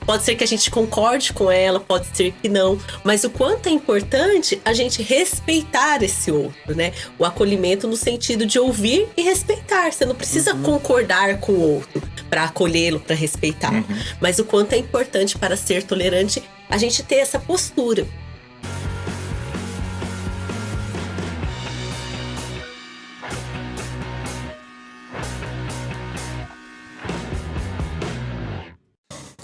Pode ser que a gente concorde com ela, pode ser que não, mas o quanto é importante a gente respeitar esse outro, né? O acolhimento no sentido de ouvir e respeitar. Você não precisa concordar com o outro para acolhê-lo, para respeitá-lo, mas o quanto é importante para ser tolerante a gente ter essa postura.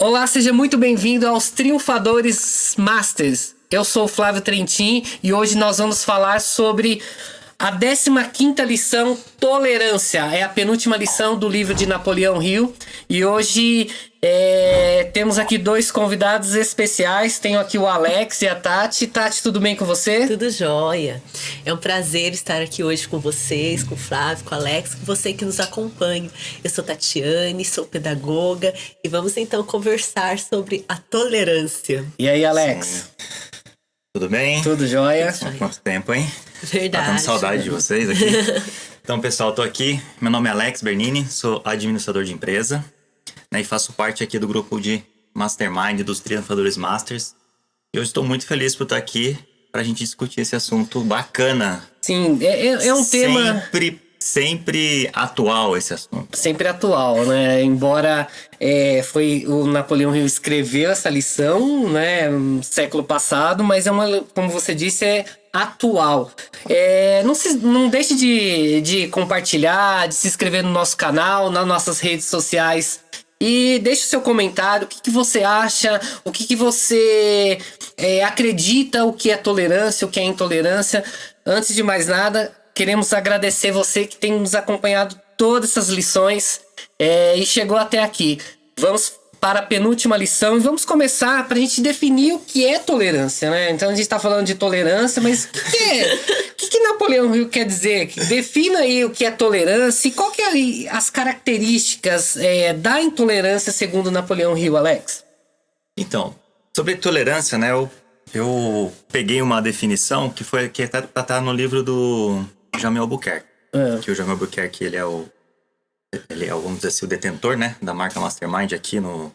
Olá, seja muito bem-vindo aos Triunfadores Masters. Eu sou o Flávio Trentin e hoje nós vamos falar sobre a 15ª lição, Tolerância. É a penúltima lição do livro de Napoleão Hill. E hoje temos aqui dois convidados especiais. Tenho aqui o Alex e a Tati. Tati, tudo bem com você? Tudo jóia. É um prazer estar aqui hoje com vocês, com o Flávio, com o Alex, com você que nos acompanha. Eu sou Tatiane, sou pedagoga e vamos então conversar sobre a tolerância. E aí, Alex? Sim. Tudo bem? Tudo jóia? Tudo jóia. Quanto tempo, hein? Verdade. Tá dando saudade de vocês aqui. Então, pessoal, tô aqui. Meu nome é Alex Bernini, sou administrador de empresa, né, e faço parte aqui do grupo de Mastermind dos Triunfadores Masters. E hoje estou muito feliz por estar aqui pra gente discutir esse assunto bacana. Sim, é um tema... Sempre atual esse assunto. Sempre atual, né? Embora foi o Napoleão Hill escreveu essa lição, né, no século passado, mas como você disse, é atual. Não deixe de compartilhar, de se inscrever no nosso canal, nas nossas redes sociais. E deixe o seu comentário, o que você acha, o que você acredita, o que é tolerância, o que é intolerância. Antes de mais nada, queremos agradecer você que tem nos acompanhado todas essas lições e chegou até aqui. Vamos para a penúltima lição e vamos começar para a gente definir o que é tolerância, né? Então a gente está falando de tolerância, mas o que Napoleão Hill quer dizer? Defina aí o que é tolerância e qual que é as características da intolerância segundo Napoleão Hill, Alex? Então, sobre tolerância, né? Eu peguei uma definição que tá no livro do Jamil Albuquerque. Que o Jamil Albuquerque, ele é o, vamos dizer assim, o detentor, né, da marca Mastermind aqui no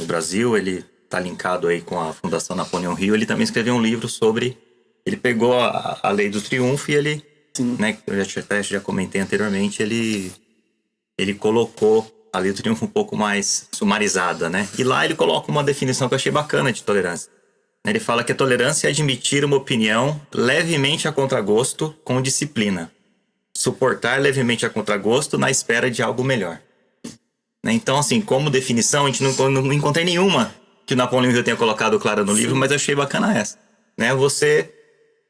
Brasil. Ele tá linkado aí com a Fundação Napoleão Hill. Ele também escreveu um livro sobre... Ele pegou a lei do triunfo e ele, né, eu já comentei anteriormente, ele colocou a lei do triunfo um pouco mais sumarizada, né? E lá ele coloca uma definição que eu achei bacana de tolerância. Ele fala que a tolerância é admitir uma opinião levemente a contragosto com disciplina. Suportar levemente a contragosto na espera de algo melhor. Então, assim, como definição, a gente não encontrei nenhuma que o Napoleão Hill tenha colocado clara no livro, mas eu achei bacana essa. Né? Você,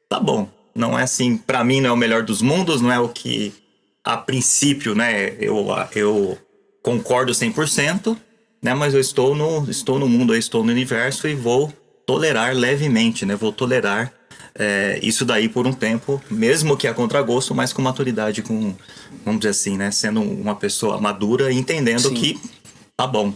tá bom, não é assim, pra mim não é o melhor dos mundos, não é o que, a princípio, né, eu concordo 100%, né, mas eu estou no mundo, eu estou no universo e vou tolerar levemente, né? Vou tolerar isso daí por um tempo, mesmo que a contragosto, mas com maturidade, vamos dizer assim, né? Sendo uma pessoa madura e entendendo que tá bom,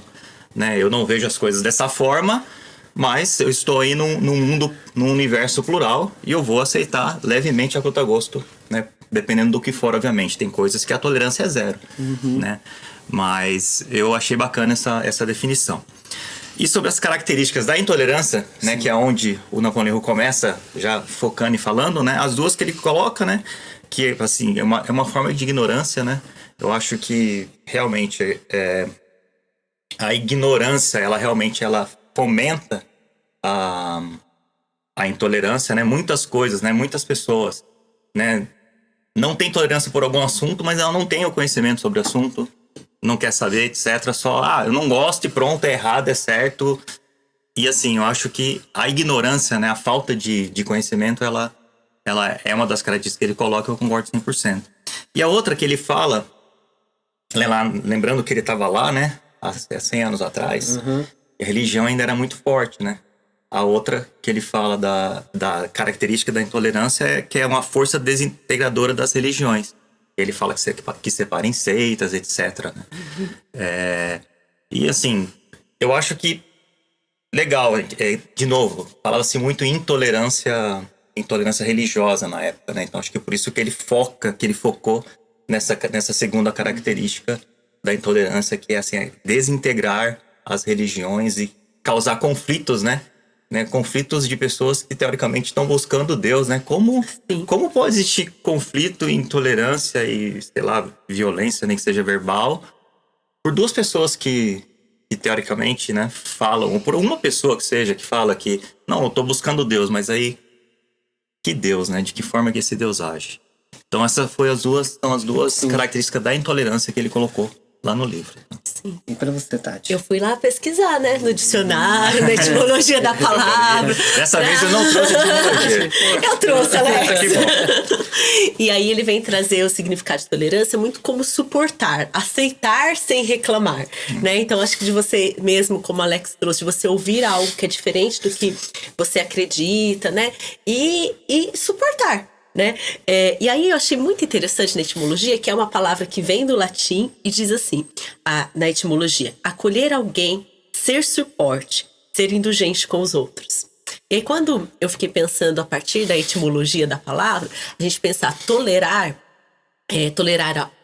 né? Eu não vejo as coisas dessa forma, mas eu estou aí num mundo, num universo plural e eu vou aceitar levemente a contragosto, né? Dependendo do que for, obviamente. Tem coisas que a tolerância é zero, né? Mas eu achei bacana essa definição. E sobre as características da intolerância, né, que é onde o Napoleão Hill começa já focando e falando, né, as duas que ele coloca, né, que assim, é uma forma de ignorância, né. Eu acho que realmente a ignorância, ela realmente fomenta a intolerância, né, muitas coisas, né, muitas pessoas, né, não tem tolerância por algum assunto, mas ela não tem o conhecimento sobre o assunto, não quer saber, etc. Só, eu não gosto e pronto, é errado, é certo. E assim, eu acho que a ignorância, né, a falta de conhecimento, ela é uma das características que ele coloca, eu concordo 100%. E a outra que ele fala, lembrando que ele estava lá, né, há 100 anos atrás, a religião ainda era muito forte, né. A outra que ele fala da característica da intolerância é que é uma força desintegradora das religiões. Ele fala que separa em seitas, etc. Né? E assim, eu acho que legal, de novo, falava-se muito em intolerância religiosa na época, né? Então acho que é por isso que ele focou nessa segunda característica da intolerância, que é assim, desintegrar as religiões causar conflitos, né? Conflitos de pessoas que teoricamente estão buscando Deus, né? Como pode existir conflito, intolerância e, sei lá, violência, nem que seja verbal, por duas pessoas que teoricamente, né, falam, ou por uma pessoa que seja, que fala que, não, eu tô buscando Deus, mas aí, que Deus, né? De que forma que esse Deus age? Então essas são as duas características da intolerância que ele colocou lá no livro. Sim. E pra você, Tati? Eu fui lá pesquisar, né? No dicionário, na etimologia da palavra. Dessa vez eu não trouxe etimologia. Eu trouxe, Alex. Que bom. E aí ele vem trazer o significado de tolerância muito como suportar, aceitar sem reclamar, né? Então acho que de você mesmo, como o Alex trouxe, de você ouvir algo que é diferente do que você acredita, né? E suportar. Né? E aí eu achei muito interessante na etimologia, que é uma palavra que vem do latim e diz assim, na etimologia: acolher alguém, ser suporte, ser indulgente com os outros. E aí quando eu fiquei pensando a partir da etimologia da palavra, a gente pensar tolerar,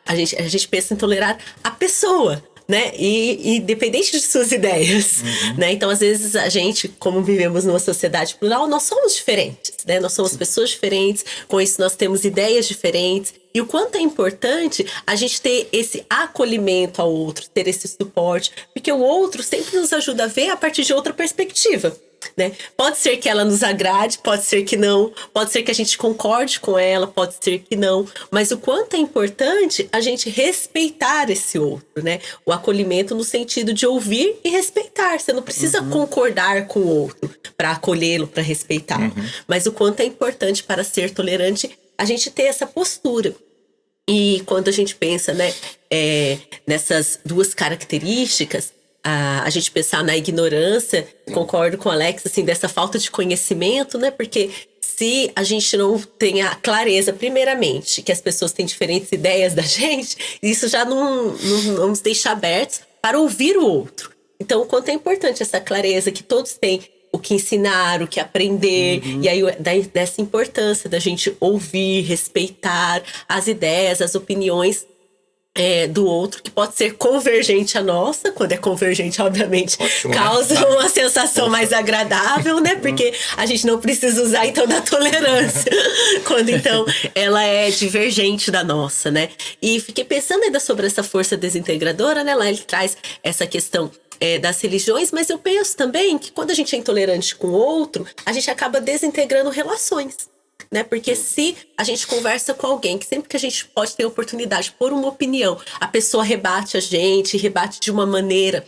a gente pensa em tolerar a pessoa, né? E independente de suas ideias, né? Então, às vezes, a gente, como vivemos numa sociedade plural, nós somos diferentes, né? Nós somos pessoas diferentes, com isso nós temos ideias diferentes. E o quanto é importante a gente ter esse acolhimento ao outro, ter esse suporte, porque o outro sempre nos ajuda a ver a partir de outra perspectiva. Né? Pode ser que ela nos agrade, pode ser que não, pode ser que a gente concorde com ela, pode ser que não, mas o quanto é importante a gente respeitar esse outro, né? O acolhimento no sentido de ouvir e respeitar. Você não precisa concordar com o outro para acolhê-lo, para respeitá-lo, mas o quanto é importante para ser tolerante a gente ter essa postura. E quando a gente pensa, né, nessas duas características, a gente pensar na ignorância, concordo com o Alex, assim, dessa falta de conhecimento, né? Porque se a gente não tem a clareza, primeiramente, que as pessoas têm diferentes ideias da gente, isso já não nos deixa abertos para ouvir o outro. Então, o quanto é importante essa clareza, que todos têm o que ensinar, o que aprender, e aí dessa importância da gente ouvir, respeitar as ideias, as opiniões do outro, que pode ser convergente à nossa. Quando é convergente, obviamente, ótimo, causa uma sensação mais agradável, né? Porque a gente não precisa usar, então, da tolerância. Quando, então, ela é divergente da nossa, né? E fiquei pensando ainda sobre essa força desintegradora, né? Lá ele traz essa questão das religiões, mas eu penso também que quando a gente é intolerante com o outro, a gente acaba desintegrando relações. Né? Porque se a gente conversa com alguém, que sempre que a gente pode ter a oportunidade de pôr uma opinião, a pessoa rebate a gente, rebate de uma maneira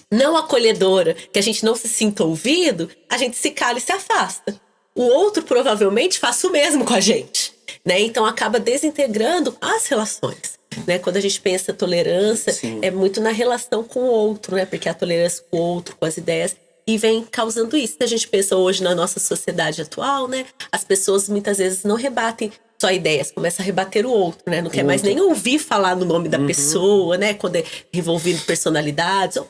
não acolhedora, que a gente não se sinta ouvido, a gente se cala e se afasta. O outro provavelmente faça o mesmo com a gente, né? Então acaba desintegrando as relações. Né? Quando a gente pensa tolerância, é muito na relação com o outro, né? Porque a tolerância com o outro, com as ideias, e vem causando isso. A gente pensa hoje na nossa sociedade atual, né? As pessoas muitas vezes não rebatem só ideias, começam a rebater o outro, né? Não quer mais nem ouvir falar no nome da pessoa, né? Quando é envolvido personalidades, ou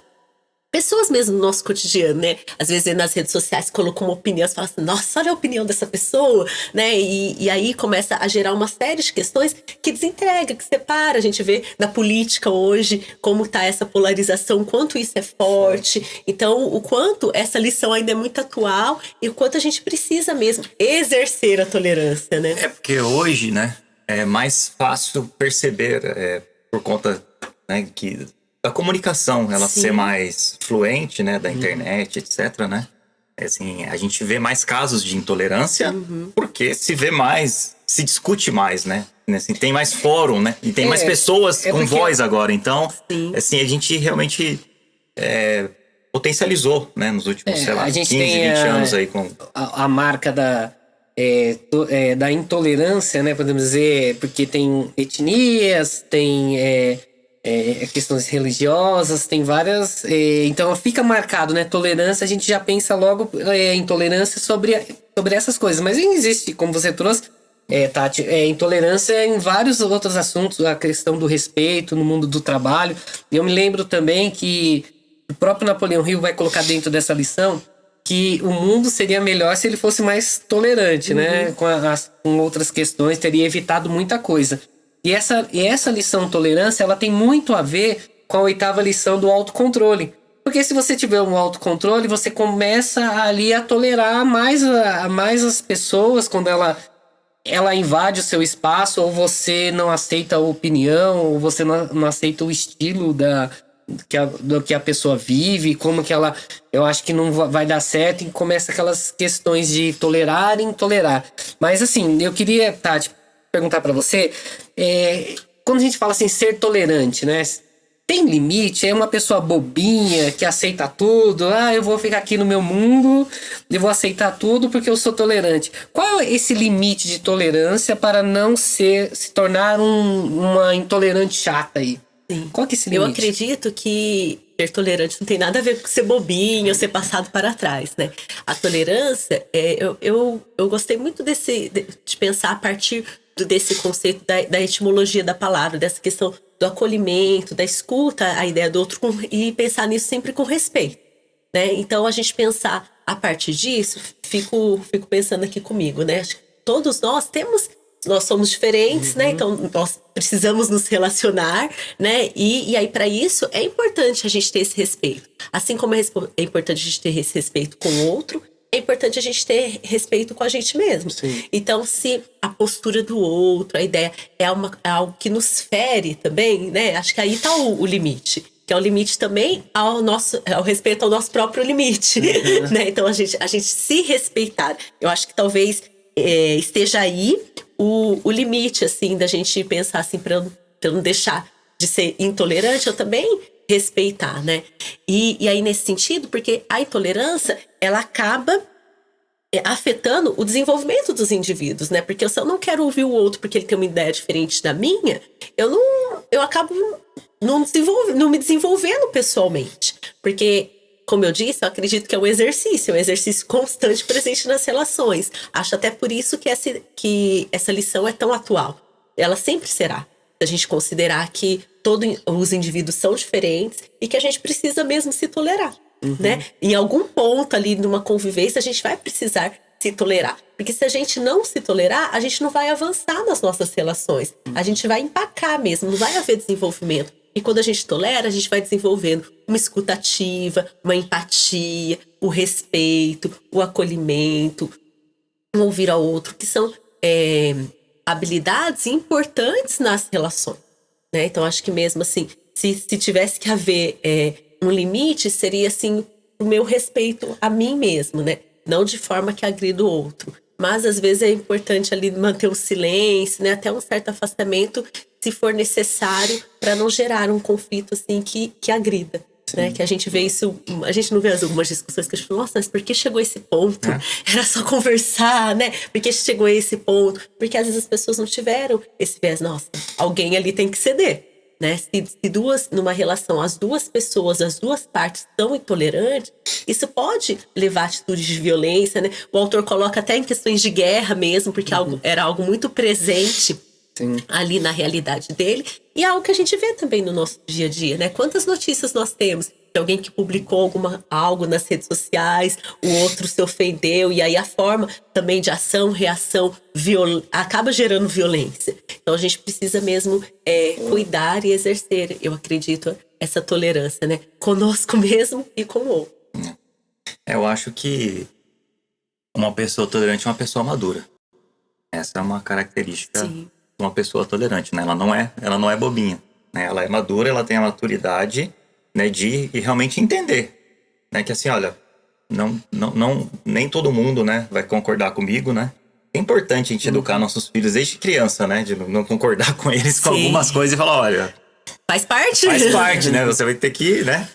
pessoas mesmo no nosso cotidiano, né? Às vezes nas redes sociais colocam uma opinião, você fala assim, nossa, olha a opinião dessa pessoa, né? E aí começa a gerar uma série de questões que desintegra, que separa. A gente vê na política hoje como tá essa polarização, o quanto isso é forte. Então, o quanto essa lição ainda é muito atual e o quanto a gente precisa mesmo exercer a tolerância, né? É porque hoje, né, é mais fácil perceber, por conta, né, que a comunicação, ela ser mais fluente, né, da internet, etc, né? Assim, a gente vê mais casos de intolerância porque se vê mais, se discute mais, né? Assim, tem mais fórum, né? E tem mais pessoas com voz agora. Então, assim, a gente realmente potencializou, né? Nos últimos, sei lá, 15, 20 anos aí. A marca da intolerância, né? Podemos dizer, porque tem etnias, tem questões religiosas, tem várias. Então fica marcado, né? Tolerância, a gente já pensa logo intolerância sobre essas coisas. Mas existe, como você trouxe, Tati, intolerância em vários outros assuntos, a questão do respeito no mundo do trabalho. Eu me lembro também que o próprio Napoleão Hill vai colocar dentro dessa lição que o mundo seria melhor se ele fosse mais tolerante, né? Com outras questões, teria evitado muita coisa. E essa lição tolerância, ela tem muito a ver com a 8ª lição do autocontrole, Porque se você tiver um autocontrole, você começa ali a tolerar mais as pessoas quando ela invade o seu espaço, ou você não aceita a opinião, ou você não aceita o estilo do que a pessoa vive, como que ela... Eu acho que não vai dar certo, e começa aquelas questões de tolerar e intolerar. Mas assim, eu queria, Tati, perguntar pra você, quando a gente fala assim, ser tolerante, né? Tem limite? É uma pessoa bobinha que aceita tudo? Eu vou ficar aqui no meu mundo, eu vou aceitar tudo porque eu sou tolerante. Qual é esse limite de tolerância para não se tornar uma intolerante chata aí? Sim. Qual que é esse limite? Eu acredito que ser tolerante não tem nada a ver com ser bobinho ou ser passado para trás, né? A tolerância, eu gostei muito de pensar a partir desse conceito da etimologia da palavra, dessa questão do acolhimento, da escuta à ideia do outro e pensar nisso sempre com respeito, né? Então, a gente pensar a partir disso, fico pensando aqui comigo, né? Acho que todos nós somos diferentes, né? Então, nós precisamos nos relacionar, né? E aí, para isso, é importante a gente ter esse respeito. Assim como é importante a gente ter esse respeito com o outro, é importante a gente ter respeito com a gente mesmo. Sim. Então, se a postura do outro, a ideia é algo que nos fere também, né? Acho que aí tá o limite. Que é o limite também ao respeito ao nosso próprio limite. Né? Então, a gente se respeitar. Eu acho que talvez esteja aí o limite, assim, da gente pensar assim, pra não deixar de ser intolerante, eu também respeitar, né? E aí, nesse sentido, porque a intolerância, ela acaba afetando o desenvolvimento dos indivíduos, né? Porque se eu não quero ouvir o outro porque ele tem uma ideia diferente da minha, eu acabo não me desenvolvendo pessoalmente. Porque, como eu disse, eu acredito que é um exercício constante presente nas relações. Acho até por isso que essa lição é tão atual. Ela sempre será. A gente considerar que todos os indivíduos são diferentes e que a gente precisa mesmo se tolerar, né? Em algum ponto ali numa convivência a gente vai precisar se tolerar. Porque se a gente não se tolerar, a gente não vai avançar nas nossas relações. A gente vai empacar mesmo, não vai haver desenvolvimento. E quando a gente tolera, a gente vai desenvolvendo uma escuta ativa, uma empatia, o respeito, o acolhimento, o ouvir ao outro, que são habilidades importantes nas relações, né? Então, acho que mesmo assim, se tivesse que haver um limite, seria assim, o meu respeito a mim mesmo, né? Não de forma que agrida o outro. Mas, às vezes, é importante ali manter o silêncio, né? Até um certo afastamento, se for necessário, para não gerar um conflito, assim, que agrida. Né? Que a gente vê isso, a gente não vê algumas discussões que a gente fala, nossa, mas por que chegou a esse ponto? Era só conversar, né? Por que chegou a esse ponto? Porque às vezes as pessoas não tiveram esse viés, nossa, alguém ali tem que ceder, né? Se numa relação, as duas pessoas, as duas partes estão intolerantes, isso pode levar a atitudes de violência, né? O autor coloca até em questões de guerra mesmo, porque era algo muito presente. Sim. Ali na realidade dele, e é algo que a gente vê também no nosso dia a dia, né? Quantas notícias nós temos de alguém que publicou algo nas redes sociais, o outro se ofendeu, e aí a forma também de ação, reação, acaba gerando violência. Então a gente precisa mesmo cuidar e exercer, eu acredito, essa tolerância, né? Conosco mesmo e com o outro. Eu acho que uma pessoa tolerante é uma pessoa madura. Essa é uma característica. Sim. Uma pessoa tolerante, né? Ela não é bobinha, né? Ela é madura, ela tem a maturidade, né, de realmente entender, né? Que assim, olha, nem todo mundo, né, vai concordar comigo, né? É importante a gente educar nossos filhos desde criança, né? De não concordar com eles com algumas coisas e falar, olha... Faz parte, né? Você vai ter que, né?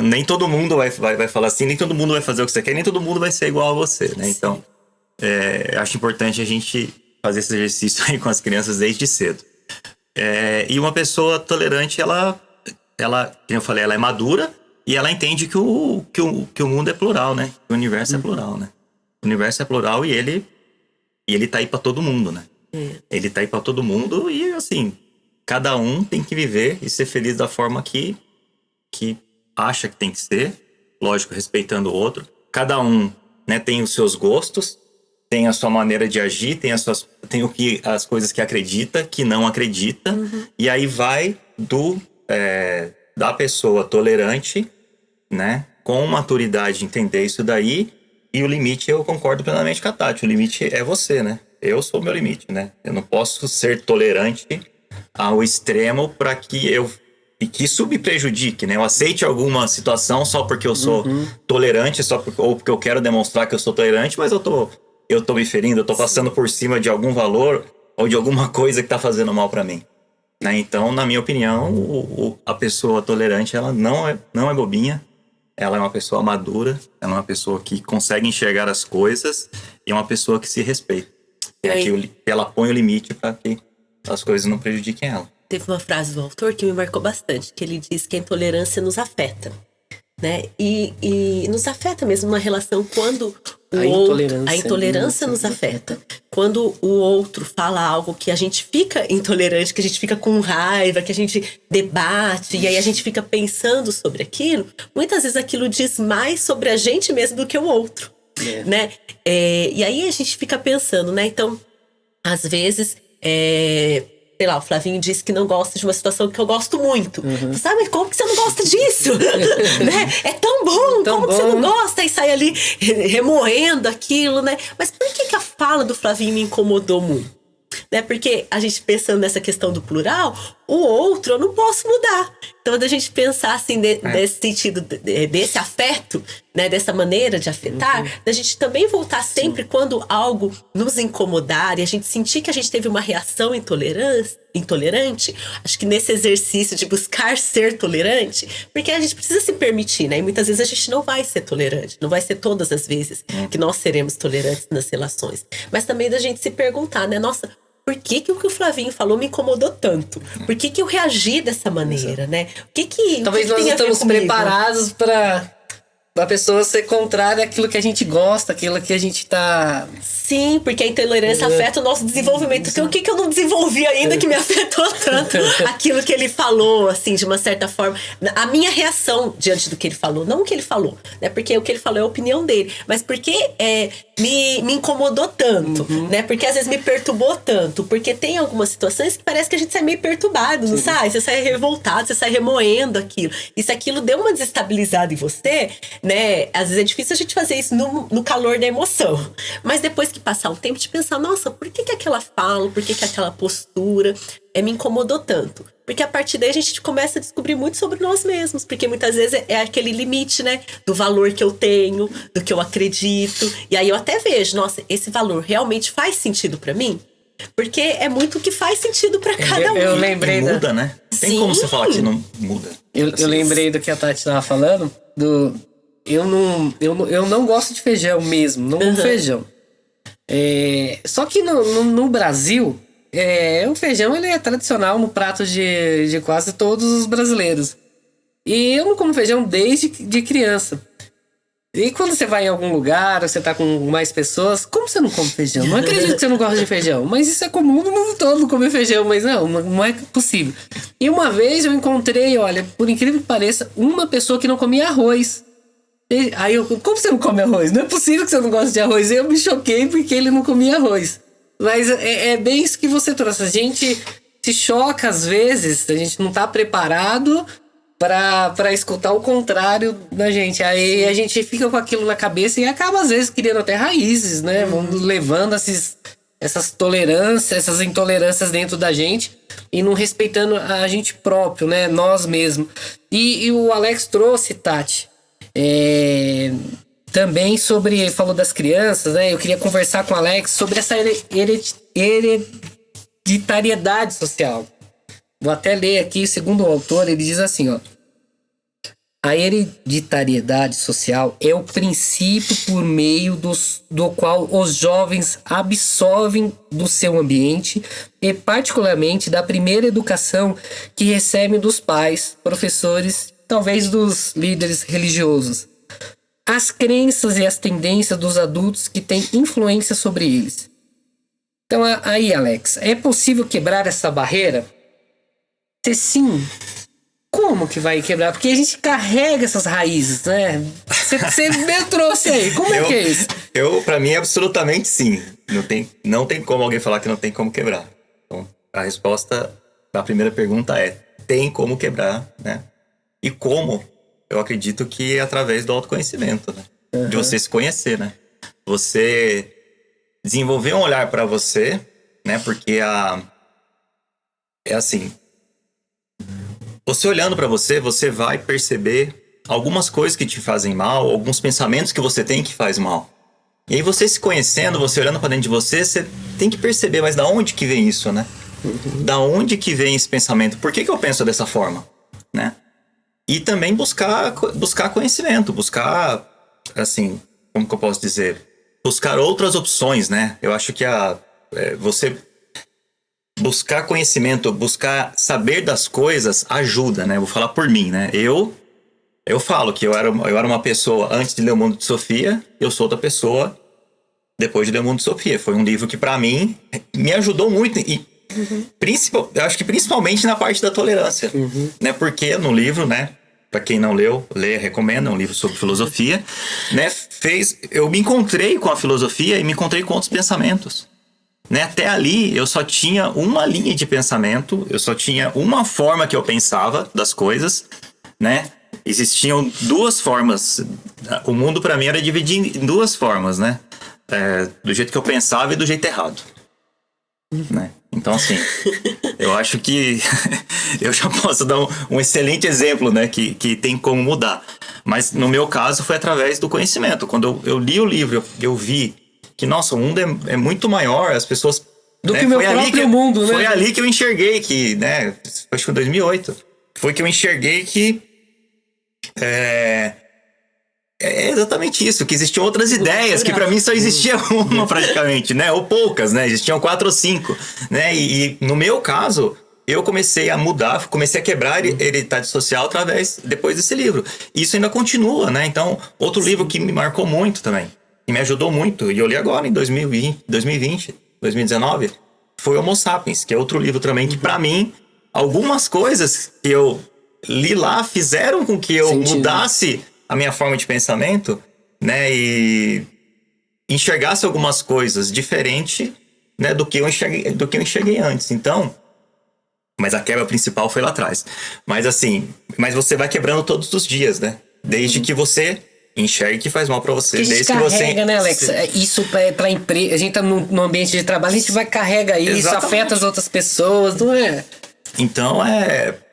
Nem todo mundo vai falar assim, nem todo mundo vai fazer o que você quer, nem todo mundo vai ser igual a você, né? Então, acho importante a gente fazer esse exercício aí com as crianças desde cedo. E uma pessoa tolerante, ela, como eu falei, ela é madura e ela entende que o mundo é plural, né? Que o universo é plural, né? O universo é plural e ele tá aí pra todo mundo, né? Ele tá aí pra todo mundo e, assim, cada um tem que viver e ser feliz da forma que acha que tem que ser. Lógico, respeitando o outro. Cada um, né, tem os seus gostos, tem a sua maneira de agir, tem as coisas que acredita, que não acredita. E aí vai da pessoa tolerante né? Com maturidade, entender isso daí. E o limite, eu concordo plenamente com a Tati. O limite é você, né? Eu sou o meu limite, né? Eu não posso ser tolerante ao extremo para que isso me prejudique, né? Eu aceite alguma situação só porque eu sou tolerante, ou porque eu quero demonstrar que eu sou tolerante, mas eu tô me ferindo, eu tô passando por cima de algum valor ou de alguma coisa que tá fazendo mal para mim. Né? Então, na minha opinião, a pessoa tolerante, ela não é bobinha. Ela é uma pessoa madura, ela é uma pessoa que consegue enxergar as coisas e é uma pessoa que se respeita. Ela põe o limite para que as coisas não prejudiquem ela. Teve uma frase do autor que me marcou bastante, que ele diz que a intolerância nos afeta, né? E nos afeta mesmo na relação quando a intolerância nos afeta. Quando o outro fala algo que a gente fica intolerante, que a gente fica com raiva, que a gente debate, e aí a gente fica pensando sobre aquilo, muitas vezes aquilo diz mais sobre a gente mesmo do que o outro, né? E aí a gente fica pensando, né? Então, às vezes, sei lá, o Flavinho disse que não gosta de uma situação que eu gosto muito. Sabe, mas como que você não gosta disso? Né? É tão bom, como que você não gosta? E sai ali remoendo aquilo, né? Mas por que a fala do Flavinho me incomodou muito? Né? Porque a gente pensando nessa questão do plural, o outro eu não posso mudar. Então, quando a gente pensar assim, nesse sentido, desse afeto, né? Dessa maneira de afetar, da gente também voltar sempre quando algo nos incomodar e a gente sentir que a gente teve uma reação intolerante, acho que nesse exercício de buscar ser tolerante, porque a gente precisa se permitir, né? E muitas vezes a gente não vai ser tolerante, não vai ser todas as vezes que nós seremos tolerantes nas relações. Mas também da gente se perguntar, né? Nossa, por que o que o Flavinho falou me incomodou tanto? Por que eu reagi dessa maneira, né? Talvez nós não estamos preparados para a pessoa ser contrária àquilo que a gente gosta, aquilo que a gente tá... Sim, porque a intolerância afeta o nosso desenvolvimento. Então, o que eu não desenvolvi ainda que me afetou tanto? Aquilo que ele falou, assim, de uma certa forma. A minha reação diante do que ele falou. Não o que ele falou, né? Porque o que ele falou é a opinião dele. Mas porque me incomodou tanto, né? Porque às vezes me perturbou tanto. Porque tem algumas situações que parece que a gente sai meio perturbado, não sai? Você sai revoltado, você sai remoendo aquilo. E se aquilo deu uma desestabilizada em você, né? Às vezes é difícil a gente fazer isso no calor da emoção. Mas depois que passar um tempo, de pensar, nossa, por que aquela fala, por que aquela postura me incomodou tanto? Porque a partir daí a gente começa a descobrir muito sobre nós mesmos. Porque muitas vezes é aquele limite, né? Do valor que eu tenho, do que eu acredito. E aí eu até vejo, nossa, esse valor realmente faz sentido pra mim? Porque é muito o que faz sentido pra cada um. Eu lembrei muda, né? Não tem como você falar que não muda. Eu lembrei do que a Tati tava falando, eu não gosto de feijão mesmo, não como feijão. Só que no Brasil, o feijão ele é tradicional no prato de quase todos os brasileiros. E eu não como feijão desde de criança. E quando você vai em algum lugar, você tá com mais pessoas, como você não come feijão? Não acredito que você não gosta de feijão. Mas isso é comum no mundo todo comer feijão, mas não é possível. E uma vez eu encontrei, olha, por incrível que pareça, uma pessoa que não comia arroz. Aí como você não come arroz? Não é possível que você não goste de arroz. Eu me choquei porque ele não comia arroz. Mas é bem isso que você trouxe. A gente se choca às vezes, a gente não tá preparado pra escutar o contrário da gente. Aí a gente fica com aquilo na cabeça e acaba às vezes criando até raízes, né? Vamos levando essas tolerâncias, essas intolerâncias dentro da gente e não respeitando a gente próprio, né? Nós mesmos. E o Alex trouxe, Tati, também falou das crianças, né? Eu queria conversar com o Alex sobre essa hereditariedade social. Vou até ler aqui, segundo o autor, ele diz assim, ó: a hereditariedade social é o princípio por meio do qual os jovens absorvem do seu ambiente e particularmente da primeira educação que recebem dos pais, professores, talvez dos líderes religiosos, as crenças e as tendências dos adultos que têm influência sobre eles. Então aí, Alex, é possível quebrar essa barreira? Se sim, como que vai quebrar? Porque a gente carrega essas raízes, né? Você me trouxe aí, como é que é isso? Pra mim, absolutamente sim. Não tem como alguém falar que não tem como quebrar. Então, a resposta à primeira pergunta é: tem como quebrar, né? E como? eu acredito que é através do autoconhecimento, né? De você se conhecer, né? Você desenvolver um olhar para você, né? Porque é assim, você olhando para você, você vai perceber algumas coisas que te fazem mal, alguns pensamentos que você tem que faz mal. E aí você se conhecendo, você olhando para dentro de você, você tem que perceber, mas da onde que vem isso, né? Da onde que vem esse pensamento? Por que eu penso dessa forma, né? E também buscar conhecimento, buscar, assim, como que eu posso dizer? Buscar outras opções, né? Eu acho que você buscar conhecimento, buscar saber das coisas ajuda, né? Vou falar por mim, né? Eu falo que eu era uma pessoa antes de ler O Mundo de Sofia, eu sou outra pessoa depois de ler O Mundo de Sofia. Foi um livro que, pra mim, me ajudou muito. E eu acho que principalmente na parte da tolerância. Né? Porque no livro, né? Pra quem não leu, recomendo. É um livro sobre filosofia. Né? Eu me encontrei com a filosofia e me encontrei com outros pensamentos. Né? Até ali, eu só tinha uma linha de pensamento. Eu só tinha uma forma que eu pensava das coisas. Né? Existiam duas formas. O mundo, pra mim, era dividido em duas formas, né? Do jeito que eu pensava e do jeito errado. Né? Então, assim, eu acho que eu já posso dar um excelente exemplo, né? Que tem como mudar. Mas, no meu caso, foi através do conhecimento. Quando eu li o livro, eu vi que, nossa, o mundo é muito maior, as pessoas... Do que o meu próprio mundo, né? Foi ali que eu enxerguei que, né? Acho que foi em 2008. Foi que eu enxerguei que... É exatamente isso, que existiam outras ideias, que pra mim só existia uma praticamente, né? Ou poucas, né? Existiam 4 ou 5, né? E no meu caso, eu comecei a mudar, comecei a quebrar a heredidade social depois desse livro. Isso ainda continua, né? Então, outro livro que me marcou muito também, e me ajudou muito, e eu li agora em 2019, foi Homo Sapiens, que é outro livro também que pra mim, algumas coisas que eu li lá fizeram com que eu mudasse a minha forma de pensamento, né, e enxergasse algumas coisas diferente, né, do que eu enxerguei antes. Então, mas a quebra principal foi lá atrás. Mas assim, você vai quebrando todos os dias, né? Desde que você enxergue que faz mal pra você. Desde que carrega, né, Alex? Isso pra empresa, a gente tá no ambiente de trabalho, a gente vai carrega isso, exatamente. Afeta as outras pessoas, não é? Então,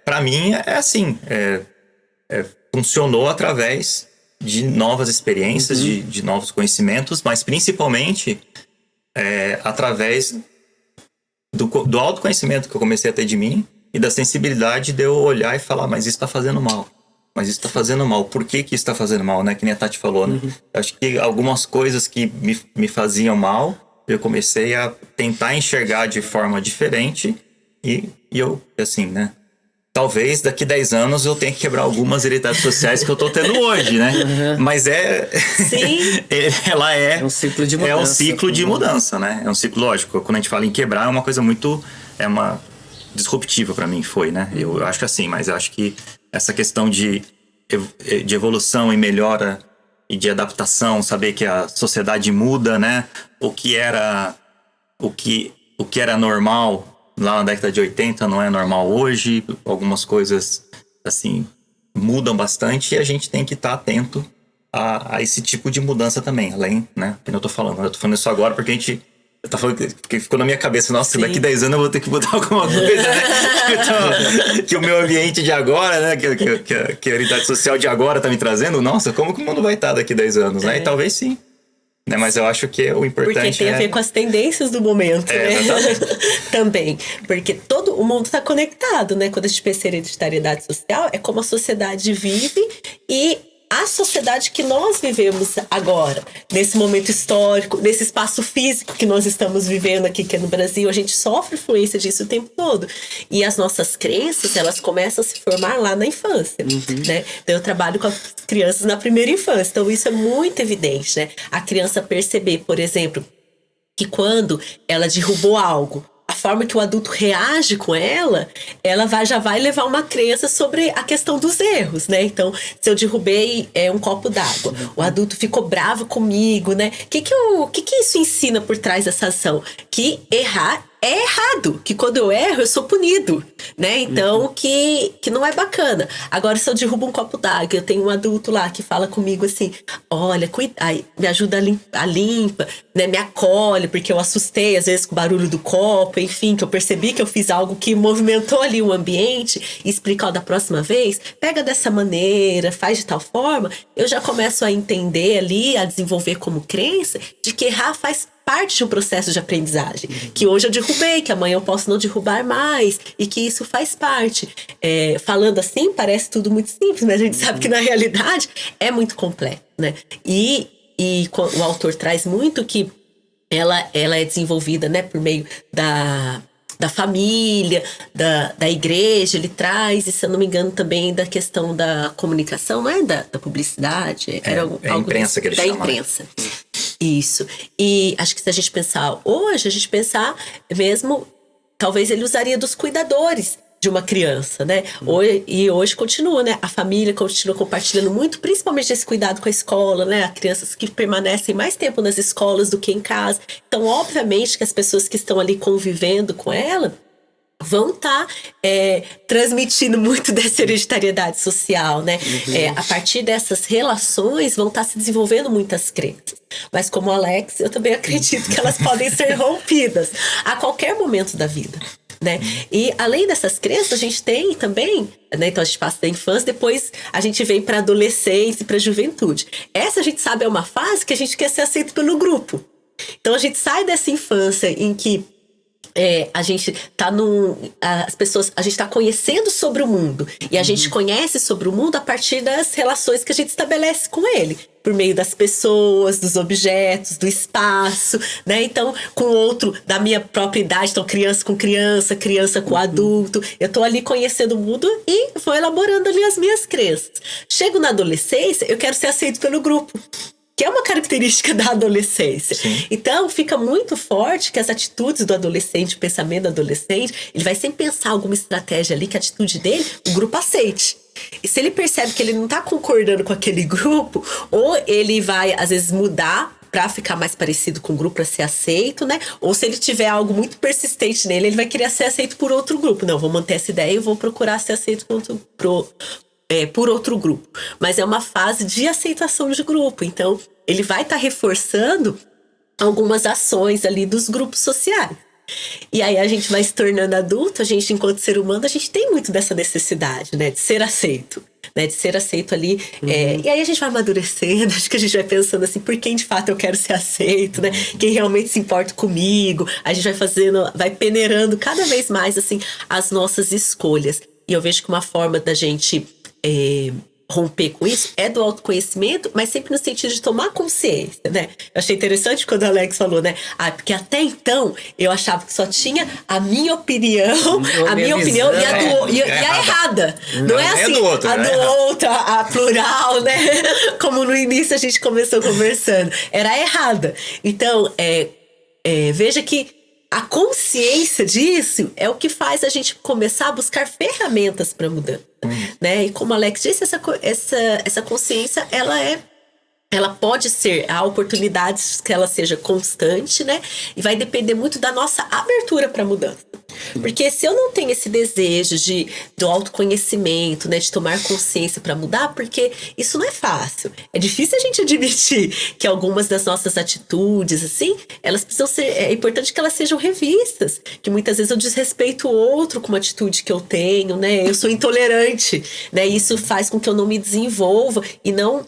pra mim, é assim, funcionou através de novas experiências, de novos conhecimentos, mas principalmente através do autoconhecimento que eu comecei a ter de mim e da sensibilidade de eu olhar e falar, mas isso tá fazendo mal. Mas isso tá fazendo mal. Por que isso tá fazendo mal, né? Que nem a Tati falou, né? Acho que algumas coisas que me faziam mal, eu comecei a tentar enxergar de forma diferente e eu, assim, né? Talvez daqui 10 anos eu tenha que quebrar algumas heredidades sociais que eu tô tendo hoje, né? Mas Sim. ela é um ciclo de mudança. É um ciclo de mudança, né? É um ciclo lógico. Quando a gente fala em quebrar, é uma coisa muito... É uma disruptiva pra mim, foi, né? Eu acho que assim, mas eu acho que essa questão de evolução e melhora e de adaptação, saber que a sociedade muda, né? O que era normal lá na década de 80 não é normal hoje, algumas coisas, assim, mudam bastante e a gente tem que estar atento a esse tipo de mudança também, além, né, que eu tô falando isso agora porque porque ficou na minha cabeça, nossa, sim, daqui 10 anos eu vou ter que mudar alguma coisa, né, que o meu ambiente de agora, né, que a heredidade social de agora tá me trazendo, nossa, como que o mundo vai estar daqui 10 anos, né, e talvez sim. Né, mas eu acho que o importante porque tem a ver com as tendências do momento, né? Também. Porque todo o mundo está conectado, né? Quando a gente pensa em hereditariedade social, é como a sociedade vive e a sociedade que nós vivemos agora, nesse momento histórico, nesse espaço físico que nós estamos vivendo aqui, que é no Brasil, a gente sofre influência disso o tempo todo. E as nossas crenças, elas começam a se formar lá na infância, né? Então, eu trabalho com as crianças na primeira infância, então isso é muito evidente, né? A criança perceber, por exemplo, que quando ela derrubou algo, a forma que o adulto reage com ela já vai levar uma crença sobre a questão dos erros, né? Então, se eu derrubei um copo d'água, o adulto ficou bravo comigo, né? O que isso ensina por trás dessa ação? Que errar é errado, que quando eu erro, eu sou punido, né? Então, que não é bacana. Agora, se eu derrubo um copo d'água, eu tenho um adulto lá que fala comigo assim, olha, aí, me ajuda a limpa, né? Me acolhe, porque eu assustei, às vezes, com o barulho do copo, enfim, que eu percebi que eu fiz algo que movimentou ali o ambiente, e explicar, ó, da próxima vez, pega dessa maneira, faz de tal forma, eu já começo a entender ali, a desenvolver como crença, de que errar faz parte de um processo de aprendizagem, que hoje eu derrubei, que amanhã eu posso não derrubar mais, e que isso faz parte. Falando assim, parece tudo muito simples, mas a gente sabe que na realidade é muito complexo, né? E o autor traz muito que ela é desenvolvida, né, por meio da família, da igreja, ele traz, e se eu não me engano também da questão da comunicação, não é da publicidade, era algo a imprensa que ele chama. Da imprensa. Isso. E acho que se a gente pensar hoje, mesmo, talvez ele usaria dos cuidadores de uma criança, né? E hoje continua, né? A família continua compartilhando muito, principalmente esse cuidado com a escola, né? Há crianças que permanecem mais tempo nas escolas do que em casa. Então, obviamente que as pessoas que estão ali convivendo com ela vão estar transmitindo muito dessa hereditariedade social, né? A partir dessas relações vão estar se desenvolvendo muitas crenças. Mas como Alex, eu também acredito que elas podem ser rompidas a qualquer momento da vida, né? E além dessas crenças, a gente tem também, né? Então a gente passa da infância, depois a gente vem para adolescência e para juventude. Essa a gente sabe é uma fase que a gente quer ser aceito pelo grupo. Então a gente sai dessa infância em que a gente tá a gente tá conhecendo sobre o mundo, e a gente conhece sobre o mundo a partir das relações que a gente estabelece com ele, por meio das pessoas, dos objetos, do espaço, né? Então, com outro da minha própria idade, então criança com criança, criança com adulto, eu tô ali conhecendo o mundo e vou elaborando ali as minhas crenças. Chego na adolescência, eu quero ser aceito pelo grupo, que é uma característica da adolescência. Sim. Então, fica muito forte que as atitudes do adolescente, o pensamento do adolescente, ele vai sempre pensar alguma estratégia ali, que a atitude dele, o grupo aceite. E se ele percebe que ele não tá concordando com aquele grupo, ou ele vai, às vezes, mudar pra ficar mais parecido com o grupo, pra ser aceito, né? Ou se ele tiver algo muito persistente nele, ele vai querer ser aceito por outro grupo. Não, vou manter essa ideia e vou procurar ser aceito por outro grupo. Mas é uma fase de aceitação de grupo. Então, ele vai estar reforçando algumas ações ali dos grupos sociais. E aí a gente vai se tornando adulto, a gente, enquanto ser humano, a gente tem muito dessa necessidade, né? De ser aceito. Né, de ser aceito ali. E aí a gente vai amadurecendo, acho que a gente vai pensando assim, por quem de fato eu quero ser aceito, né? Quem realmente se importa comigo. A gente vai peneirando cada vez mais assim as nossas escolhas. E eu vejo que uma forma da gente romper com isso é do autoconhecimento, mas sempre no sentido de tomar consciência, né? Eu achei interessante quando o Alex falou, né? Porque até então eu achava que só tinha a minha opinião, e a errada. Não é assim, a do outro, a plural, né? Como no início a gente começou conversando. Era a errada. Então, veja que a consciência disso é o que faz a gente começar a buscar ferramentas para mudança, né? E como a Alex disse, essa consciência, ela pode ser, há oportunidades que ela seja constante, né? E vai depender muito da nossa abertura para mudança. Porque se eu não tenho esse desejo do autoconhecimento, né, de tomar consciência para mudar, porque isso não é fácil. É difícil a gente admitir que algumas das nossas atitudes, assim, elas precisam ser, é importante que elas sejam revistas. Que muitas vezes eu desrespeito o outro com uma atitude que eu tenho, né? Eu sou intolerante, né? Isso faz com que eu não me desenvolva e não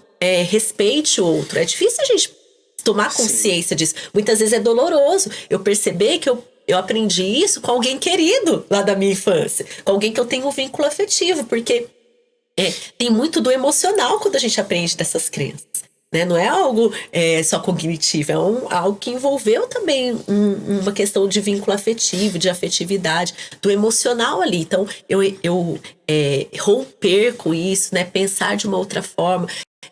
respeite o outro. É difícil a gente tomar consciência disso. Muitas vezes é doloroso eu perceber que eu aprendi isso com alguém querido lá da minha infância, com alguém que eu tenho um vínculo afetivo, porque tem muito do emocional quando a gente aprende dessas crenças, né? Não é algo só cognitivo, é algo que envolveu também uma questão de vínculo afetivo, de afetividade, do emocional ali. Então, eu romper com isso, né? Pensar de uma outra forma,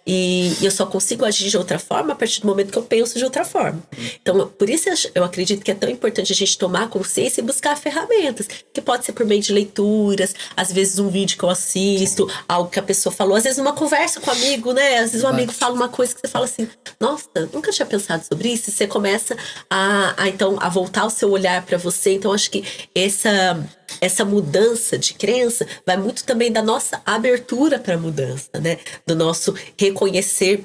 E eu só consigo agir de outra forma a partir do momento que eu penso de outra forma. Então, por isso eu acredito que é tão importante a gente tomar consciência e buscar ferramentas, que pode ser por meio de leituras, às vezes um vídeo que eu assisto, algo que a pessoa falou, às vezes uma conversa com um amigo, né? Às vezes um amigo fala uma coisa que você fala assim, nossa, nunca tinha pensado sobre isso, e você começa então, a voltar o seu olhar para você. Então, acho que essa mudança de crença vai muito também da nossa abertura para a mudança, né? Do nosso reconhecer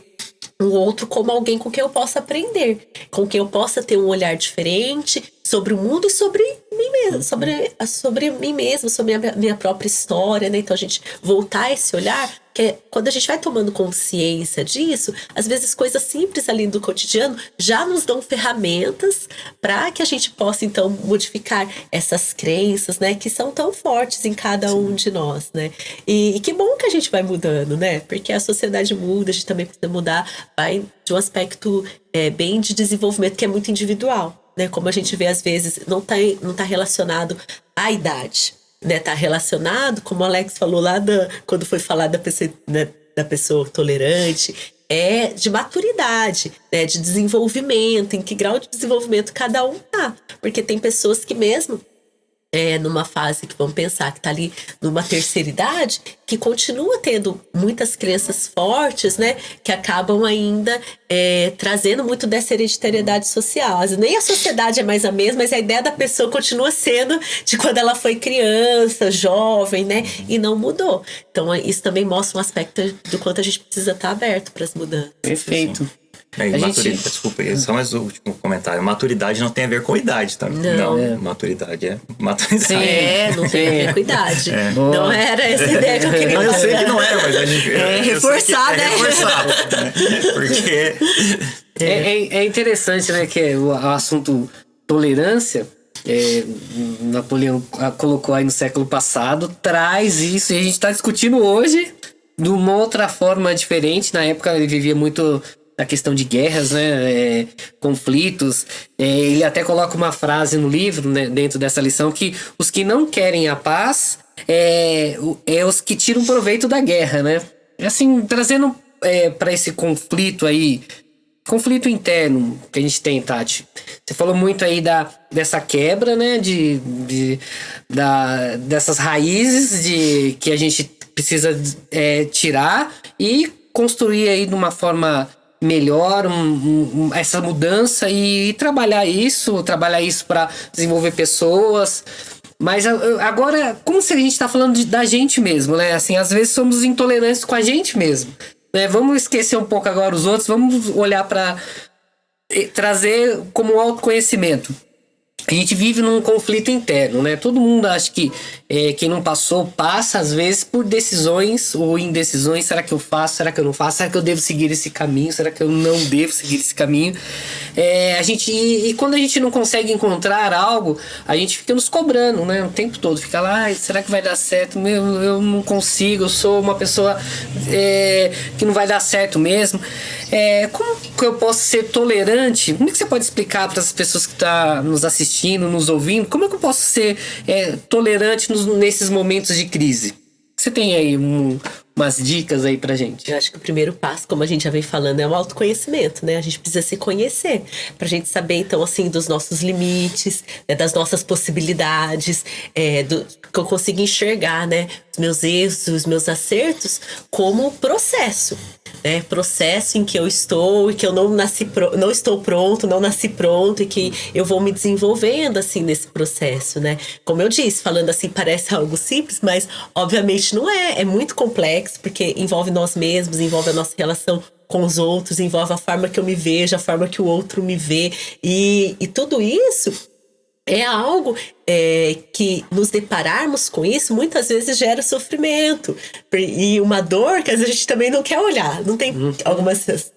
um outro como alguém com quem eu possa aprender, com quem eu possa ter um olhar diferente sobre o mundo e sobre mim mesmo, sobre mim mesmo, sobre a minha própria história, né? Então, a gente voltar esse olhar, que quando a gente vai tomando consciência disso, às vezes coisas simples ali do cotidiano já nos dão ferramentas para que a gente possa, então, modificar essas crenças, né? Que são tão fortes em cada um de nós, né? E que bom que a gente vai mudando, né? Porque a sociedade muda, a gente também precisa mudar, vai de um aspecto bem de desenvolvimento que é muito individual, né? Como a gente vê às vezes, não tá relacionado à idade, né? Tá relacionado, como o Alex falou lá quando foi falar da pessoa, né, da pessoa tolerante, de maturidade, né? De desenvolvimento, em que grau de desenvolvimento cada um tá. Porque tem pessoas que mesmo numa fase que vamos pensar que tá ali numa terceira idade, que continua tendo muitas crenças fortes, né? Que acabam ainda trazendo muito dessa hereditariedade social. Às vezes nem a sociedade é mais a mesma, mas a ideia da pessoa continua sendo de quando ela foi criança, jovem, né? E não mudou. Então isso também mostra um aspecto do quanto a gente precisa estar aberto para as mudanças. Perfeito. Desculpa, só mais o último comentário. Maturidade não tem a ver com idade, tá? Não, maturidade é maturidade. Sim, não tem a ver com idade. Não era essa ideia que eu queria. Eu sei que não é, mas a gente... reforçar, né? Reforçar, né? Porque... É interessante, né, que o assunto tolerância, Napoleão colocou aí no século passado, traz isso, e a gente está discutindo hoje de uma outra forma diferente. Na época ele vivia muito a questão de guerras, né, conflitos. Ele até coloca uma frase no livro, né, dentro dessa lição, que os que não querem a paz os que tiram proveito da guerra, né? Assim, trazendo para esse conflito aí, conflito interno que a gente tem, Tati. Você falou muito aí dessa quebra, né, dessas raízes que a gente precisa tirar e construir aí de uma forma melhor essa mudança e trabalhar isso para desenvolver pessoas. Mas agora, como se a gente está falando da gente mesmo, né? Assim, às vezes somos intolerantes com a gente mesmo, né? Vamos esquecer um pouco agora os outros, vamos olhar para trazer como autoconhecimento. A gente vive num conflito interno, né? Todo mundo acha que quem não passou, passa às vezes por decisões ou indecisões. Será que eu faço? Será que eu não faço? Será que eu devo seguir esse caminho? Será que eu não devo seguir esse caminho? E quando a gente não consegue encontrar algo, a gente fica nos cobrando, né? O tempo todo. Fica lá, será que vai dar certo? Eu não consigo, eu sou uma pessoa que não vai dar certo mesmo. Como que eu posso ser tolerante? Como é que você pode explicar para as pessoas que estão nos assistindo, nos ouvindo, como é que eu posso ser tolerante nesses momentos de crise? Você tem aí umas dicas aí pra gente? Eu acho que o primeiro passo, como a gente já vem falando, é o autoconhecimento, né? A gente precisa se conhecer, pra gente saber, então, assim, dos nossos limites, né? Das nossas possibilidades, que eu consigo enxergar, né? Os meus erros, os meus acertos como processo. Processo em que eu estou e que eu não estou pronto, não nasci pronto, e que eu vou me desenvolvendo assim nesse processo, né? Como eu disse, falando assim parece algo simples, mas obviamente não é muito complexo, porque envolve nós mesmos, envolve a nossa relação com os outros, envolve a forma que eu me vejo, a forma que o outro me vê, e tudo isso é algo que nos depararmos com isso muitas vezes gera sofrimento e uma dor que às vezes a gente também não quer olhar. Não tem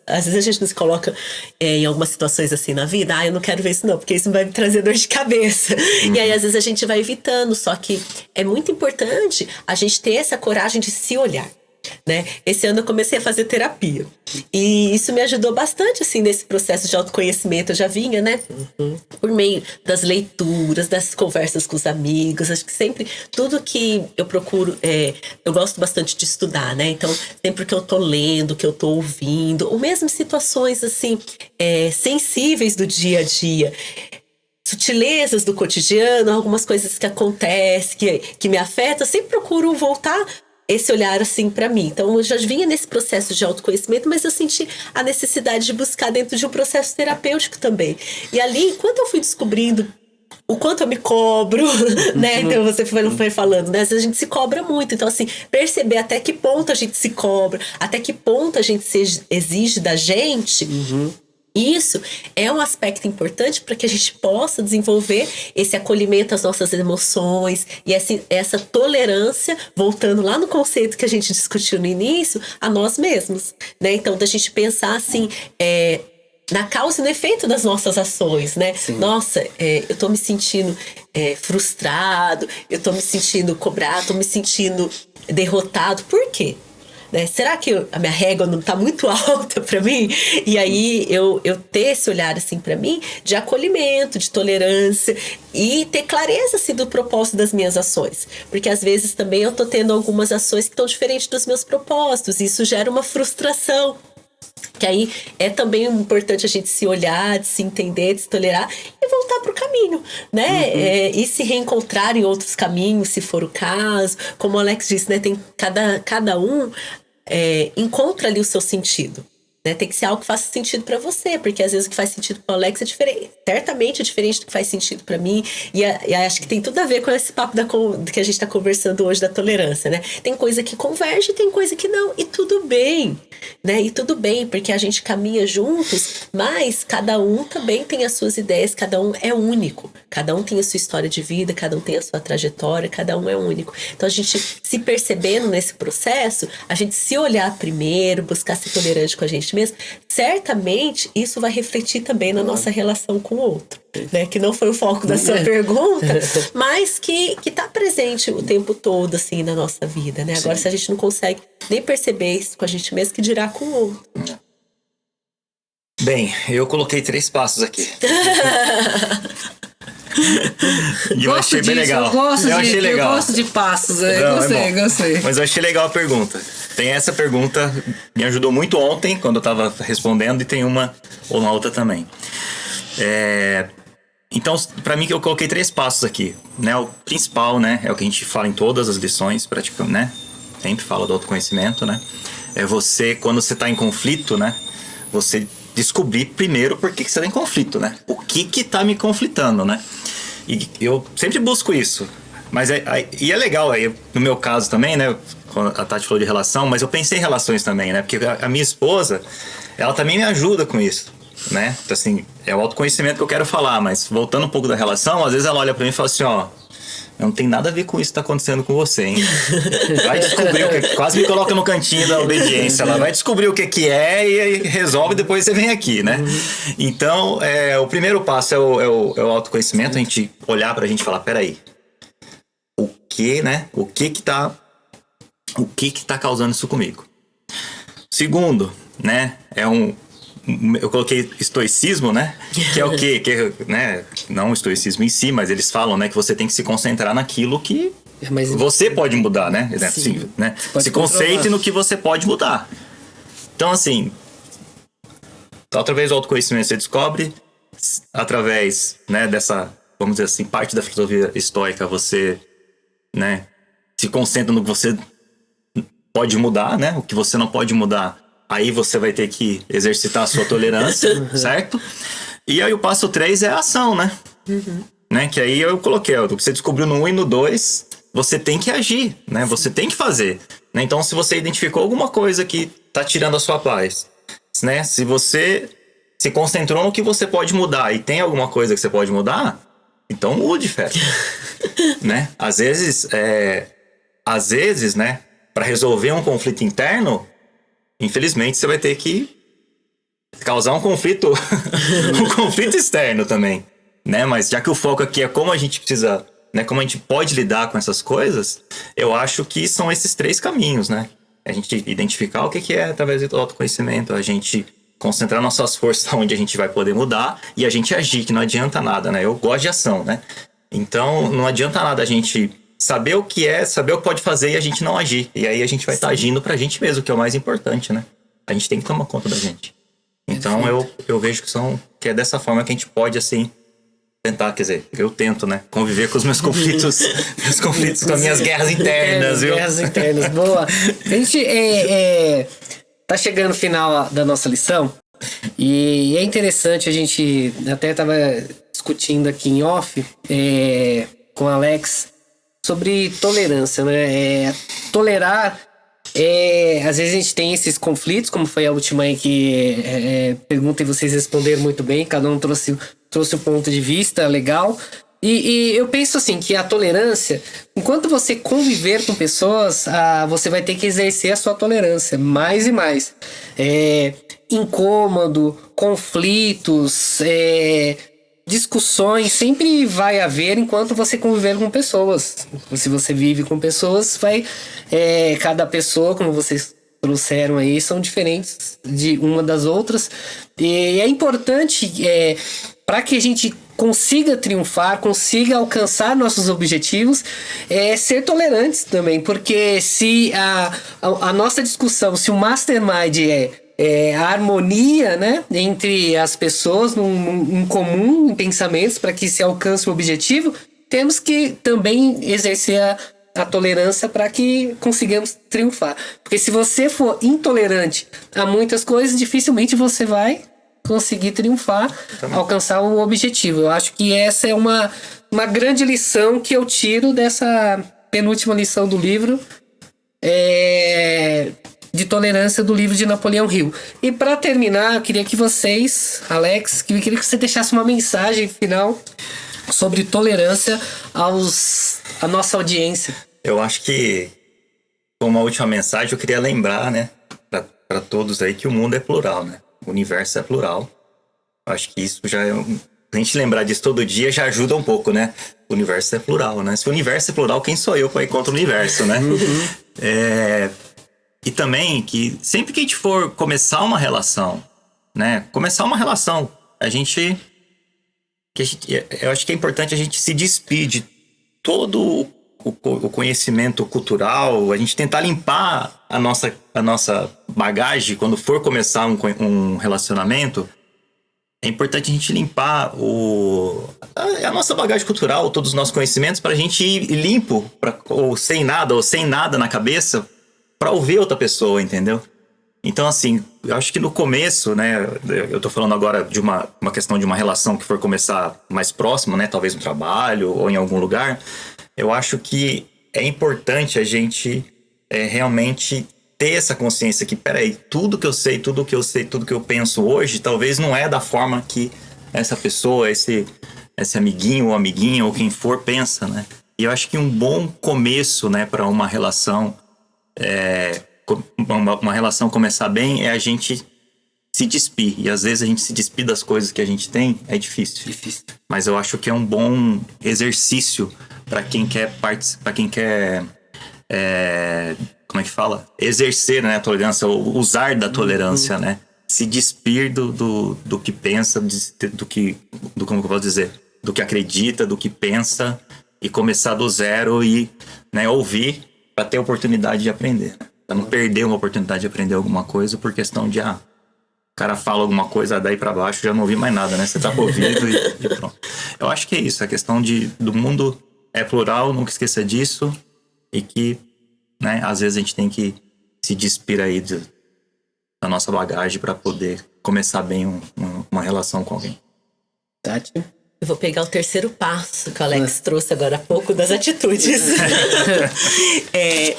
às vezes a gente nos coloca em algumas situações assim na vida, eu não quero ver isso não, porque isso vai me trazer dor de cabeça. E aí às vezes a gente vai evitando, só que é muito importante a gente ter essa coragem de se olhar. né? Esse ano eu comecei a fazer terapia. E isso me ajudou bastante, assim, nesse processo de autoconhecimento. Eu já vinha, né? Por meio das leituras, das conversas com os amigos. Acho que sempre, tudo que eu procuro, eu gosto bastante de estudar, né? Então, sempre que eu tô lendo, que eu tô ouvindo, ou mesmo situações, assim, sensíveis do dia a dia, sutilezas do cotidiano, algumas coisas que acontecem, que me afetam, eu sempre procuro voltar esse olhar assim pra mim. Então eu já vinha nesse processo de autoconhecimento, mas eu senti a necessidade de buscar dentro de um processo terapêutico também. E ali, enquanto eu fui descobrindo o quanto eu me cobro, né? Então você foi falando, né? Às vezes a gente se cobra muito. Então, assim, perceber até que ponto a gente se cobra, até que ponto a gente se exige da gente. Isso é um aspecto importante para que a gente possa desenvolver esse acolhimento às nossas emoções e essa tolerância, voltando lá no conceito que a gente discutiu no início, a nós mesmos, né? Então, da gente pensar assim, na causa e no efeito das nossas ações, né? Sim. Nossa, eu tô me sentindo frustrado, eu tô me sentindo cobrado, tô me sentindo derrotado. Por quê? Né? Será que a minha régua não tá muito alta para mim? E aí eu ter esse olhar assim para mim de acolhimento, de tolerância e ter clareza assim do propósito das minhas ações, porque às vezes também eu tô tendo algumas ações que estão diferentes dos meus propósitos e isso gera uma frustração. Que aí é também importante a gente se olhar, de se entender, de se tolerar e voltar pro caminho, né? E se reencontrar em outros caminhos, se for o caso. Como o Alex disse, né? Tem cada um encontra ali o seu sentido. Né? Tem que ser algo que faça sentido pra você, porque às vezes o que faz sentido pro Alex é diferente, certamente é diferente do que faz sentido pra mim, e acho que tem tudo a ver com esse papo que a gente tá conversando hoje da tolerância, né? Tem coisa que converge, tem coisa que não, e tudo bem, né? E tudo bem, porque a gente caminha juntos, mas cada um também tem as suas ideias, cada um é único, cada um tem a sua história de vida, cada um tem a sua trajetória, cada um é único. Então a gente se percebendo nesse processo, a gente se olhar primeiro, buscar ser tolerante com a gente mesmo, certamente isso vai refletir também na nossa relação com o outro, né? Que não foi o foco da sua pergunta, mas que tá presente o tempo todo, assim, na nossa vida, né? Agora, se a gente não consegue nem perceber isso com a gente mesmo, que dirá com o outro. Bem, eu coloquei 3 passos aqui. E eu achei bem legal. Eu gosto de passos, gostei. Mas eu achei legal a pergunta. Tem essa pergunta, me ajudou muito ontem, quando eu tava respondendo, e tem uma ou uma outra também. Então, pra mim, eu coloquei 3 passos aqui, né? O principal, né? É o que a gente fala em todas as lições, praticamente, né? Sempre fala do autoconhecimento, né? É você, quando você tá em conflito, né? Você descobrir primeiro por que você tá em conflito, né? O que tá me conflitando, né? E eu sempre busco isso. Mas e é legal, aí, no meu caso também, né? A Tati falou de relação, mas eu pensei em relações também, né? Porque a minha esposa, ela também me ajuda com isso, né? Então, assim, é o autoconhecimento que eu quero falar, mas voltando um pouco da relação, às vezes ela olha pra mim e fala assim, ó, não tem nada a ver com isso que tá acontecendo com você, hein? Vai descobrir o que... Quase me coloca no cantinho da obediência. Ela vai descobrir o que é e resolve, depois você vem aqui, né? Então, o primeiro passo é o autoconhecimento, a gente olhar pra gente e falar, peraí, o que, né? O que tá causando isso comigo? Segundo, né? Eu coloquei estoicismo, né? Que é o quê? Né? Não o estoicismo em si, mas eles falam, né? Que você tem que se concentrar naquilo que você pode mudar, né? Sim, né? Se concentre no que você pode mudar. Então, assim, através do autoconhecimento você descobre, através, né, dessa, vamos dizer assim, parte da filosofia estoica, você, né, se concentra no que você pode mudar, né? O que você não pode mudar, aí você vai ter que exercitar a sua tolerância, certo? E aí o passo 3 é a ação, né? Né? Que aí eu coloquei, o que você descobriu no 1 e no 2, você tem que agir, né? Você tem que fazer, né? Então, se você identificou alguma coisa que tá tirando a sua paz, né? Se você se concentrou no que você pode mudar e tem alguma coisa que você pode mudar, então mude, fera. Né? Às vezes, né? Para resolver um conflito interno, infelizmente você vai ter que causar um conflito um conflito externo também, né? Mas já que o foco aqui é como a gente precisa, né, como a gente pode lidar com essas coisas, eu acho que são esses 3 caminhos, né? A gente identificar o que é através do autoconhecimento, a gente concentrar nossas forças onde a gente vai poder mudar e a gente agir, que não adianta nada, né? Eu gosto de ação, né? Então, não adianta nada a gente saber o que é, saber o que pode fazer e a gente não agir. E aí a gente vai estar agindo pra gente mesmo, que é o mais importante, né? A gente tem que tomar conta da gente. Então, eu vejo que é dessa forma que a gente pode, assim, tentar, quer dizer, eu tento, né? Conviver com os meus conflitos, com as minhas guerras internas, viu? Guerras internas, boa. A gente tá chegando no final da nossa lição e é interessante, a gente até tava discutindo aqui em off com o Alex sobre tolerância, né? Tolerar, às vezes a gente tem esses conflitos, como foi a última aí que pergunta e vocês responderam muito bem, cada um trouxe um ponto de vista legal. E eu penso assim, que a tolerância, enquanto você conviver com pessoas, você vai ter que exercer a sua tolerância mais e mais. Incômodo, conflitos, discussões sempre vai haver enquanto você conviver com pessoas. Se você vive com pessoas, cada pessoa, como vocês trouxeram aí, são diferentes de uma das outras. E é importante para que a gente consiga triunfar, consiga alcançar nossos objetivos, ser tolerantes também, porque se a nossa discussão, se o mastermind a harmonia, né, entre as pessoas, num comum em pensamentos para que se alcance o objetivo, temos que também exercer a tolerância para que consigamos triunfar. Porque se você for intolerante a muitas coisas, dificilmente você vai conseguir triunfar, alcançar o objetivo. Eu acho que essa é uma grande lição que eu tiro dessa penúltima lição do livro de tolerância do livro de Napoleão Hill. E para terminar, eu queria que vocês, Alex, eu queria que você deixasse uma mensagem final sobre tolerância à nossa audiência. Eu acho que, como a última mensagem, eu queria lembrar, né, para todos aí, que o mundo é plural, né? O universo é plural. Acho que isso já a gente lembrar disso todo dia já ajuda um pouco, né? O universo é plural, né? Se o universo é plural, quem sou eu para ir contra o universo, né? E também que sempre que a gente for começar uma relação, né? Eu acho que é importante a gente se despir de todo o conhecimento cultural, a gente tentar limpar a nossa bagagem quando for começar um relacionamento. É importante a gente limpar a nossa bagagem cultural, todos os nossos conhecimentos, para a gente ir limpo, ou sem nada na cabeça, para ouvir outra pessoa, entendeu? Então, assim, eu acho que no começo, né, eu tô falando agora de uma questão de uma relação que for começar mais próxima, né, talvez no trabalho ou em algum lugar. Eu acho que é importante a gente realmente ter essa consciência que, peraí, tudo que eu sei, tudo que eu penso hoje, talvez não é da forma que essa pessoa, esse amiguinho ou amiguinha ou quem for pensa, né? E eu acho que um bom começo, né, para uma relação, uma relação começar bem, é a gente se despir. E às vezes a gente se despir das coisas que a gente tem é difícil. Mas eu acho que é um bom exercício para quem quer participar, como é que fala? Exercer, né, a tolerância, ou usar da tolerância, né? Se despir do que pensa, como eu posso dizer? Do que acredita, do que pensa, e começar do zero e, né, ouvir para ter oportunidade de aprender. Para não perder uma oportunidade de aprender alguma coisa por questão de, o cara fala alguma coisa, daí para baixo, já não ouvi mais nada, né? Você tá com o ouvido e pronto. Eu acho que é isso, a questão do mundo é plural, nunca esqueça disso, e que, né, às vezes a gente tem que se despir aí da nossa bagagem para poder começar bem uma relação com alguém. Tati? Eu vou pegar o terceiro passo que o Alex trouxe agora há pouco das atitudes.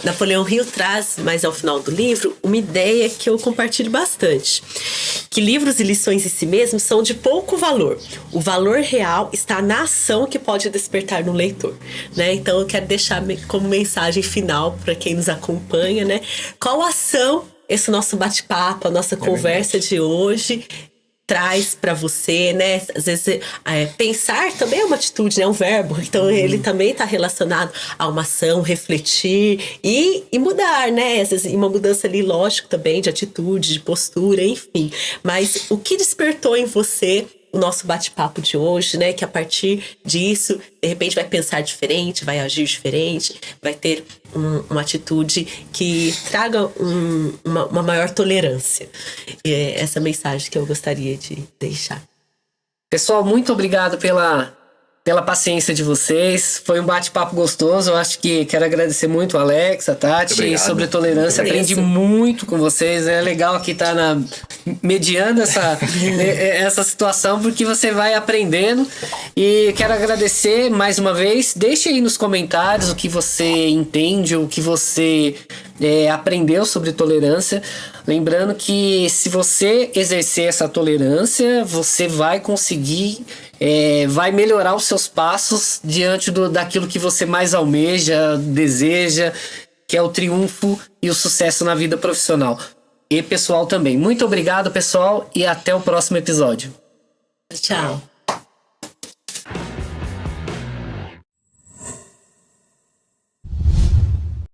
Napoleão Hill traz, mais ao final do livro, uma ideia que eu compartilho bastante. Que livros e lições em si mesmos são de pouco valor. O valor real está na ação que pode despertar no leitor, né? Então eu quero deixar como mensagem final para quem nos acompanha, né? Qual ação esse nosso bate-papo, a nossa conversa de hoje traz para você, né? Às vezes, pensar também é uma atitude, né? É um verbo. Então, ele também está relacionado a uma ação, refletir e mudar, né? Às vezes, uma mudança ali, lógico, também de atitude, de postura, enfim. Mas o que despertou em você o nosso bate-papo de hoje, né? Que a partir disso, de repente, vai pensar diferente, vai agir diferente, vai ter uma atitude que traga uma maior tolerância. E é essa mensagem que eu gostaria de deixar. Pessoal, muito obrigado pela paciência de vocês. Foi um bate-papo gostoso. Eu acho que quero agradecer muito a Alex, a Tati, sobre tolerância. Aprendi muito com vocês. É legal aqui estar mediando essa situação, porque você vai aprendendo. E quero agradecer mais uma vez. Deixe aí nos comentários o que você entende, o que você aprendeu sobre tolerância. Lembrando que se você exercer essa tolerância, você vai conseguir, vai melhorar os seus passos diante daquilo que você mais almeja, deseja, que é o triunfo e o sucesso na vida profissional e pessoal também. Muito obrigado, pessoal, e até o próximo episódio. Tchau.